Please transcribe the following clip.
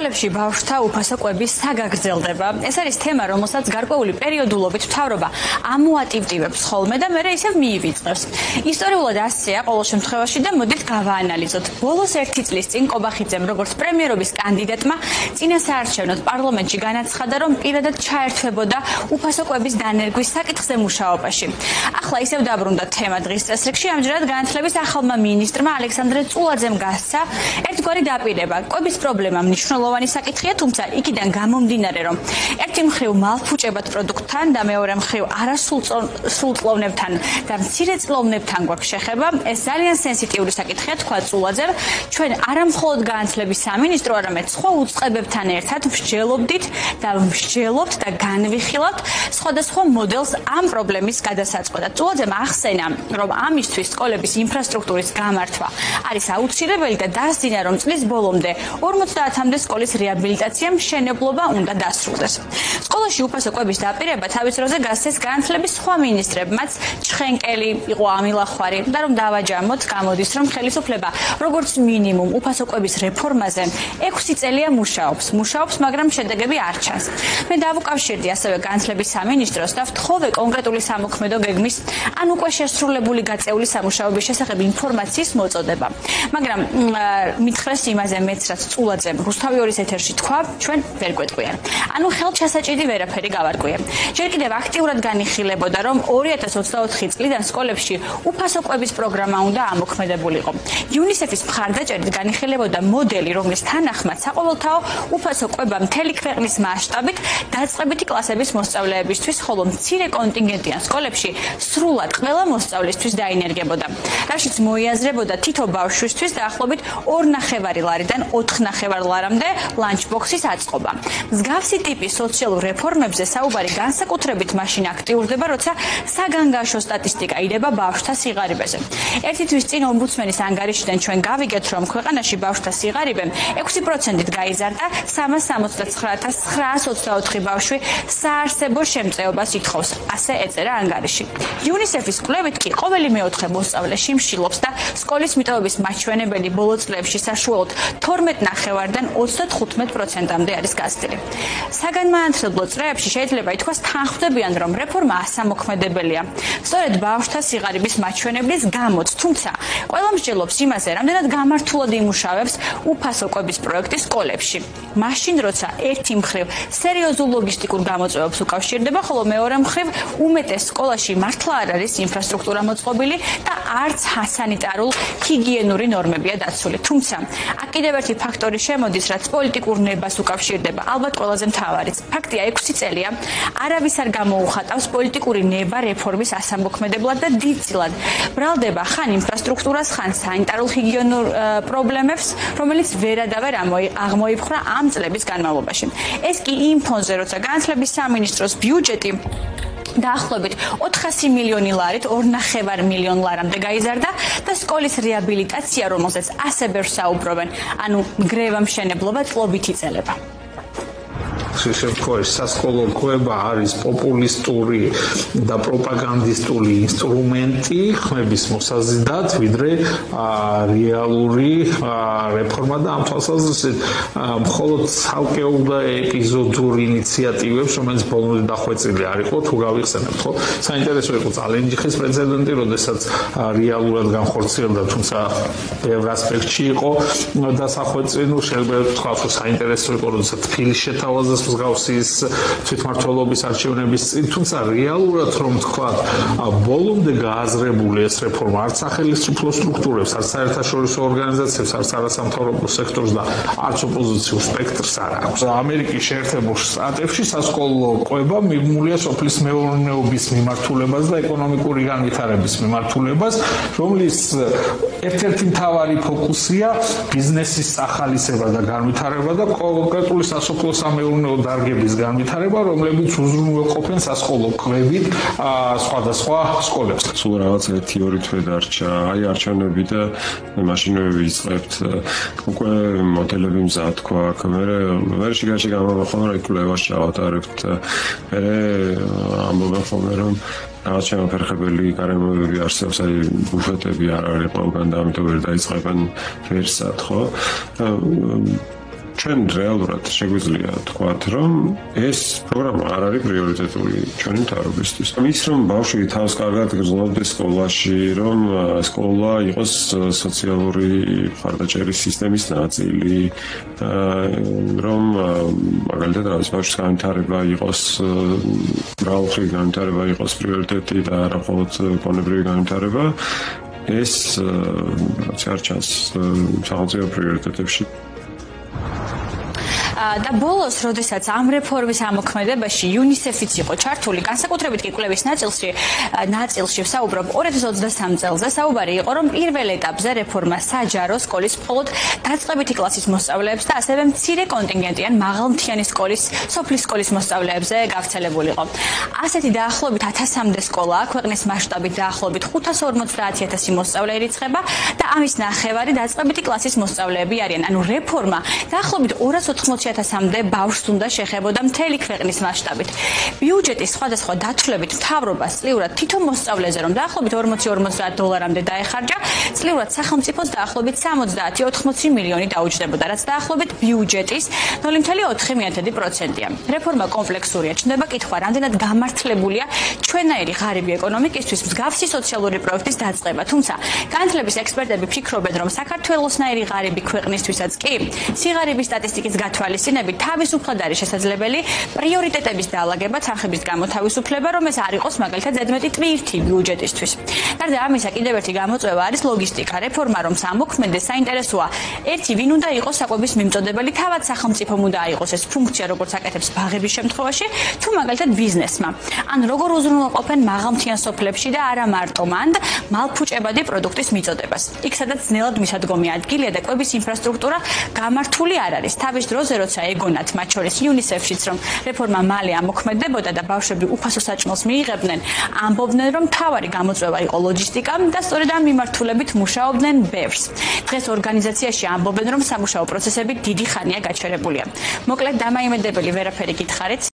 სკოლებში ბავშვთა უფასო კვების საგაგრძელდება. ეს არის თემა, რომელსაც გარკვეული პერიოდულობით მთავრობა ამოატივტივებს ხოლმე და მერე ისევ მიივიწყებს. ისტორიულად ასეა ყოველ შემთხვევაში და მოდით გავაანალიზოთ. ბოლოს 1 წლის წინ კობახიძემ, როგორც პრემიერობის კანდიდატმა, წინასაარჩევნოდ პარლამენტში განაცხადა, რომ პირადად ჩაერთვებოდა უფასო კვების დანერგვის საკითხზე მუშაობაში. ახლა ისევ დაბრუნდა თემა დღის წესრიგში, ამჯერად განათლების ახალმა მინისტრმა ალექსანდრე წულაძემ გასცა ერთგვარი დაპირება. კვების პრობლემა მნიშვნელოვანი საკითხია, თუმცა იქიდან გამომდინარე, რომ ერთი მხრივ მალფუჭებად პროდუქტთან და მეორე მხრივ არასრულწლოვნებთან და მცირეწლოვნებთან გვაქვს შეხება, ეს ძალიან სენსიტიური საკითხია, თქვა წულაძემ. ჩვენ არა მხოლოდ განათლების სამინისტრო, არამედ სხვა უწყებებთან ერთად მსჯელობდით და მსჯელობთ და განვიხილავთ სხვადასხვა მოდელს ამ პრობლემის გადასაწყვეტად. წულაძემ ახსენა, რომ ამისთვის სკოლების ინფრასტრუქტურის გამართვა არის აუცილებელი და დასძინა, რომ წლის ბოლომდე 50-მდე სკოლის რეაბილიტაცია მშენებლობა უნდა დასრულდეს. სკოლაში უფასო კვების დაპირება თავის დროზე გასცეს განათლების სხვა მინისტრებმაც, ჩხენკელი იყო ამილახვარი და რომ დავაჯამოთ, გამოდის, რომ ხელისუფლება როგორც მინიმუმ უფასო კვების რეფორმაზე 6 წელია მუშაობს, მაგრამ შედეგები არ ჩანს. მე დავუკავშირდი ასევე განათლების სამინისტროს და ვთხოვე კონკრეტული სამოქმედო გეგმის ან უკვე შესრულებული გაწეული სამუშაოების შესახებ ინფორმაციის მოწოდება. მაგრამ მითხრეს იმაზე მეც, რაც წულაძემ რუსთავი 2-ის ეთერში თქვა, ჩვენ ვერ გვეტყვიან. ანუ ხელჩასაჭიდი ვერაფერი გავარკვიე. ჯერ კიდევ აქტიურად განიხილებოდა, რომ 2024 წლიდან სკოლებში უფასო კვების პროგრამა უნდა ამოქმედებულიყო. UNICEF-ის მხარდაჭერით განიხილებოდა მოდელი, რომლის თანახმად საყოველთაო უფასო კვება მთელი ქვეყნის მასშტაბით დაწყებითი კლასების მოსწავლეებისთვის, ხოლო მცირე კონტინგენტიან სკოლებში სრულად ყველა მოსწავლისთვის დაინერგებოდა. რაშიც მოიაზრებოდა თითო ბავშვისთვის დაახლოებით 2.5 ლარიდან 4.5 ლარამდე ლანჩბოქსის აწყობა. მსგავსი ტიპის სოციალურ რეფორმებზე საუბარი განსაკუთრებით მაშინ აქტიურდება, როცა საგანგაშო სტატისტიკა იდება ბავშვთა სიღარიბეზე. ერთი თვის წინ ომბუდსმენის ანგარიშიდან ჩვენ გავიგეთ, რომ ქვეყანაში ბავშვთა სიღარიბემ 6%-ით გაიზარდა, 399.924 ბავშვი საარსებო შემწეობას ითხოვს, ასე ეწერა ანგარიში. UNICEF-ის კვლევით კი ყოველი მეოთხე მოსწავლე შიმშილობს და სკოლის მიტოვების მაჩვენებელი ბოლო წლებში საშუალოდ 12.5-დან 35%-მდე არის გაზრდილი. საგანმანათლებლო წრეებში შეიძლება ითქვას თანხმდებიან, რომ რეფორმა ასამოქმედებელია. სწორედ ბავშვთა სიღარიბის მაჩვენებლის გამოც, თუმცა ყველა მსჯელობს იმაზე, რამდენად გამართულად იმუშავებს უფასო კვების პროექტი სკოლებში. მაშინ, როცა ერთი მხრივ სერიოზულ ლოგისტიკურ გამოწვევებს უკავშირდება, ხოლო მეორე მხრივ უმეტეს სკოლაში მართლა არ არის ინფრასტრუქტურა მოწყობილი და არც სანიტარულ ჰიგიენური ნორმებია დაცული. თუმცა, აქ კიდევ ერთი ფაქტორი შემოდის, რაც პოლიტიკურ ნებას უკავშირდება. ალბათ ყველაზე მთავარიც. ფაქტია 6 წელია არავის არ გამოუხატავს პოლიტიკური ნება რეფორმის ასამოქმედებლად და დიდწილად ბრალდება ხან ინფრასტრუქტურას, ხან სანიტარულ ჰიგიენურ პრობლემებს, რომელიც ვერადავერ აღმოიფხვრა ამ წლების განმავლობაში. ეს კი იმ ფონზე, როცა განათლების სამინისტროს ბიუჯეტი დაახლოებით 400 მილიონი ლარით 2.5 მილიონ ლარამდე გაიზარდა და სკოლის რეაბილიტაცია, რომელზეც ასე ბევრ საუბრობენ, ანუ მგრევა მშენებლობა წლობით იწელება. შესაძლოა სასკოლო კვება არის პოპულისტური და პროპაგანდისტული ინსტრუმენტი ხმების მოსაზიდად, ვიდრე რეალური რეფორმა და ამ თვალსაზრისით მხოლოდ ცალკეულ და ეპიზოდურ ინიციატივებს, რომელიც ბოლომდე დახვეწილი არ იყო, თუ გავიხსენებთ, ხო? საინტერესო იყო ძალიან ჯიხის პრეცედენტი, როდესაც რეალურად განხორციელდა, თუმცა ბევრ ასპექტში იყო დასახვეწილი, შეიძლება ვთქვა, რომ საინტერესო იყო, როდესაც თბილისში შეთავაზეს მსგავსი თვითმმართველობის არჩევნების წინ, თუმცა რეალურად რომ ვთქვათ, ბოლომდე გააზრებული ეს რეფორმა არც სახელმწიფო სტრუქტურებს, არც საერთაშორისო ორგანიზაციებს, არც არასამთავრობო სექტორს და არც ოპოზიციურ სპექტრს არ აქვს. ამერიკის შეერთებულ შტატებში სასკოლო კვება მიღებულია სოფლის მეურნეობის მიმართულებას და ეკონომიკური განვითარების მიმართულებას, რომლის ერთ-ერთი მთავარი ფოკუსია ბიზნესის სახალისება და განვითარება და კონკრეტული სასოფლო სამეურნეო დარგების განვითარება, რომლებიც უზრუნველყოფენ სასკოლო კვებით სხვადასხვა სკოლებს. სულ რაღაც 1-2 თვე დარჩა, აი არჩევნები და მაშინვე ვიწყებთ უკვე მოდელები მზად თქვა, მე შიგაში გამოვახმარ აი კვლევას ჩავატარებთ, მე ამბობენ ხოლმე რომ რაღაც შემოფერხებელი გარემოებები არსებობს, აი ბუფეტები არ არის ყველგან და ამიტომ ვერ დაიწყებენ ვერსად, ხო? ჩვენ რეალურად შეგვიძლია თქვათ, რომ ეს პროგრამა არ არის პრიორიტეტული ჩვენი მთავრობისთვის. ის რომ ბავშვი თავს კარგად გრძნობდეს სკოლაში, რომ სკოლა იყოს სოციალური მხარდაჭერის სისტემის ნაწილი, რომ მაგალითად რაღაც ბავშვის განვითარება იყოს მრავალმხრივი განვითარება იყოს პრიორიტეტი და არა მხოლოდ გონებრივი განვითარება, ეს რაც არ ჩანს სახელმწიფო პრიორიტეტებში. და ბოლოს, როდესაც ამ რეფორმის ამოქმედებაში UNICEF-იც იყო ჩართული, განსაკუთრებით კი კვლევის ნაწილში საუბრობ 2023 წელზე, საუბარი იყო, რომ პირველ ეტაპზე რეფორმა საჯარო სკოლის მხოლოდ დაწყებითი კლასის მოსწავლეებს და ასევე მცირე კონტინგენტიან მაღალმთიანი სოფლის სკოლის მოსწავლეებზე გავრცელებულიყო. ასეთი დაახლოებით 1000-მდე სკოლა, ქვეყნის მასშტაბით დაახლოებით 550,000 მოსწავლე ირიცხება და ამის ნახევარი დაწყებითი კლასის მოსწავლეები არიან. ანუ რეფორმა დაახლოებით 280,000-მდე ბავშვს უნდა შეხებოდა მთელი ქვეყნის მასშტაბით. ბიუჯეტის სხვადასხვა დათვლებით მთავრობას წლიურად თითო მოსწავლეზე რომ დაახლოებით $40-50 დაეხარჯა, წლიურად სახელმწიფოს დაახლოებით 70-80 მილიონი დაუჯდებოდა, რაც დაახლოებით ბიუჯეტის 0.4%-ია. რეფორმა კომპლექსურია, ჩნდება კითხვა, რამდენად გამართლებულია ჩვენაირი ღარიბი ეკონომიკისთვის მსგავსი სოციალური პროექტის დაწყება. თუმცა, განათლების ექსპერტები ფიქრობენ, რომ საქართველოსნაირი ღარიბი ქვეყნისთვისაც კი სიღარიბის სტატისტიკის გათვალისწინებით თავისუფლად არის შესაძლებელი პრიორიტეტების დაალაგება, თანხების გამოთავისუფლება, რომ ეს არ იყოს მაგალითად ზედმეტი ტვირთი ბიუჯეტისთვის. გარდა ამისა, კიდევ ერთი გამოწვევა არის ლოგისტიკა. რეფორმა რომ სამოქმედდეს, საინტერესოა, ერთი ვინ უნდა იყოს საკვების მიმწოდებელი, თავად სახელმწიფომ უნდა აიღოს ეს ფუნქცია, როგორც აკეთებს ბაღების შემთხვევაში, თუ მაგალითად ბიზნესმა. ან როგორ უზრუნველყოფენ მაღალმთიან სოფლებში და არა მარტო მანდ მალფუჭებადი პროდუქტის მიწოდებას. იქ სადაც ძნელად მისადგომი ადგილია და კვების ინფრასტრუქტურა გამართული არ არის. თავის დროზე, როცა ეგონათ მათ შორის UNICEF-შიც, რომ რეფორმა მალე ამოქმედებოდა და ბავშვები უფასო საჭმელს მიიღებდნენ, ამბობდნენ, რომ მთავარი გამოწვევა იყო ლოჯისტიკა და სწორედ ამ მიმართულებით მუშაობდნენ ბევრს. დღეს ორგანიზაციაში ამბობენ, რომ სამუშაო პროცესები დიდი ხანია გაჩერებულია. მოკლედ დამაიმედებელი ვერაფერი გითხარით.